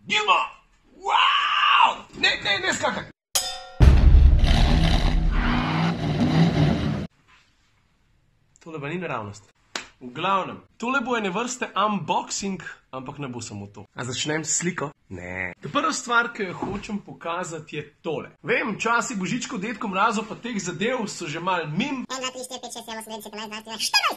Gilmo! Wow! Ne skakaj! Tole pa ni naravnost. V glavnem, tole bo ene vrste unboxing, ampak ne bo samo to. A začnem s sliko? Ne. Prva stvar, ki jo hočem pokazati, je tole. Vem, časi Božičkov, Dedkov Mrazov pa teh zadev so že mal mim. 1, 2, 3, 4, 5, 6, 7, 8, 9, 10, 11, 12, 13, 14!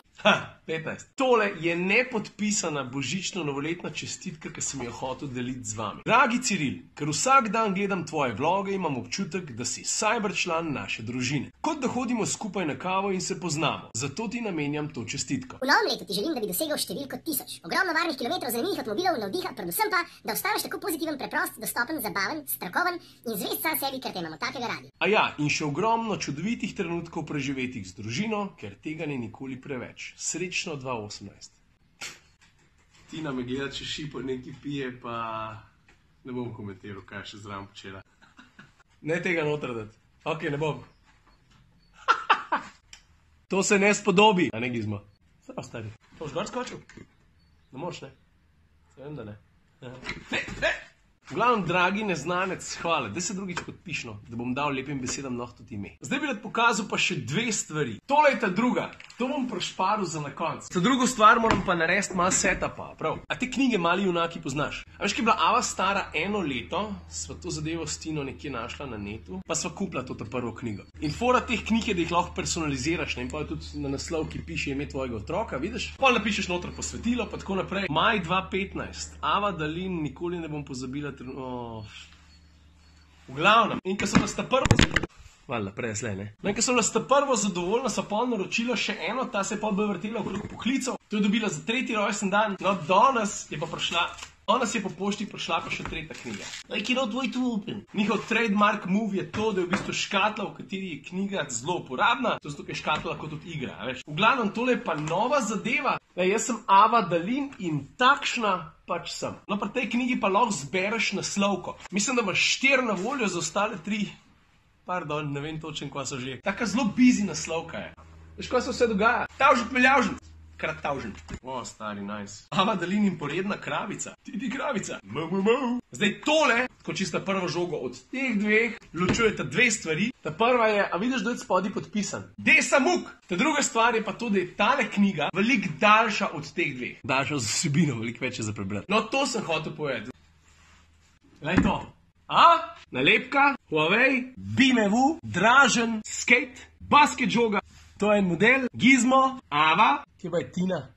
15. Tole je nepodpisana božično-novoletna čestitka, ki sem jo hotel deliti z vami. Dragi Ciril, ker vsak dan gledam tvoje vloge, imam občutek, da si cyberčlan naše družine. Kot da hodimo skupaj na kavo in se poznamo. Zato ti namenjam to čestitko. V novem letu ti želim, da bi dosegel številko 1000. Ogromno varnih kilometrov zanimivih avtomobilov, navdiha, predvsem pa, da ostaneš tako pozitiven, preprost, dostopen, zabaven, strokoven in zvest sam sebi, ker te imamo takega radi. A ja, in še ogromno čudovitih trenutkov preživetih z družino, ker tega ni nikoli preveč. Srečno 2018. Tina me gleda, če šipo nekaj pije, pa ne bom komentiral, kaj je še zraven počela. Ne tega noter dati. Ok, ne bom. To se ne spodobi. A ne, Gizmo? Zdrav, stari. To boš gor skočil? Ne moraš, ne? Se vem, da ne. Ne! V glavnem, dragi neznanec, hvala, da se drugič podpišno, da bom dal lepim besedam noh tudi ime. Zdaj bi rad pokazal pa še dve stvari. Tole je ta druga, to bom prešparil za na konc. Za drugo stvar moram pa narediti malo setupa, prav. A te knjige Mali junaki poznaš? A veš, ki je bila Ava stara 1 leto, sva to zadevo s Tino nekje našla na netu, pa sva kupila to prvo knjigo. In fora teh knjig je, da jih lahko personaliziraš, ne? In pa je tudi na naslov, ki piše ime tvojega otroka, vidiš? Pol napišeš noter posvetilo, pa tako naprej. Maj 2015, Ava Dalin, nikoli ne bom pozabila. V glavnem, in ko sem nas ta prvo zadovoljna, so pol naročila še eno, ta se je pol bolj vrtela okrog poklicev, to je dobila za 3. rojsten dan, no danes je pa prišla, danes je po pošti prišla pa še 3. knjiga. I cannot wait to open. Njihov trademark move je to, da je v bistvu škatla, v kateri je knjiga zelo uporabna, to je zato, ker je škatla lahko tudi igra, veš. V glavnem, tole je pa nova zadeva, jaz sem Ava Dalin in takšna pač sem. No, pri tej knjigi pa lahko zbereš naslovko. Mislim, da imaš 4 na voljo, za ostale 3, pardon, ne vem točen, kva so že. Taka zelo busy naslovka je. Veš, kaj se vse dogaja? Tavžnik Meljavžnik. Krat tavžen. O, stari, nice. Ava Dalin in poredna kravica. Ti kravica. Zdaj tole, kot čista prvo žogo, od teh dveh ločujeta dve stvari. Ta prva je, a vidiš, da je spodaj podpisan? Desa Muk! Ta druga stvar je pa to, da je tale knjiga veliko daljša od teh dveh. Daljša z vsebino, veliko več je za prebrati. No, to sem hotel povedati. Glej to. A? Nalepka, Huawei, Bimevu, Dražen, Skate, basket žoga. To je en model, Gizmo, Ava, kje pa je Tina?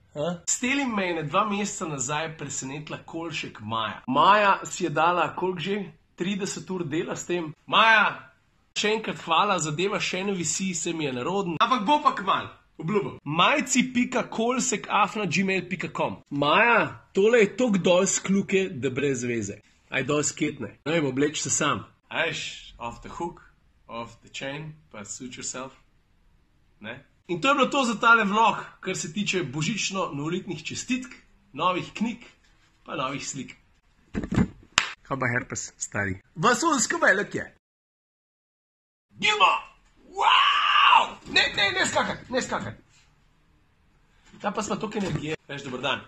S telim me je 2 meseca nazaj presenetila kolšek Maja. Maja si je dala, koliko že? 30 ur dela s tem. Maja, še enkrat hvala, zadeva še ne visi, se mi je naroden. Ampak bo pa kmalu, obljubim. majci.kolsek@gmail.com. Maja, tole je tok dol s kljuke, da brez veze. Aj dol sketne. Ne vem, obleč se sam. Ajš, off the hook, off the chain, pa suit yourself. Ne? In to je bilo to za tale vlog, kar se tiče božično-novoletnih čestitk, novih knjig, pa novih slik. Kaj pa herpes, stari? Vasulsko velik je. Gilmo! Wow! Ne skakaj, ne skakaj. Ta pa smo toliko energije. Veš, dober dan.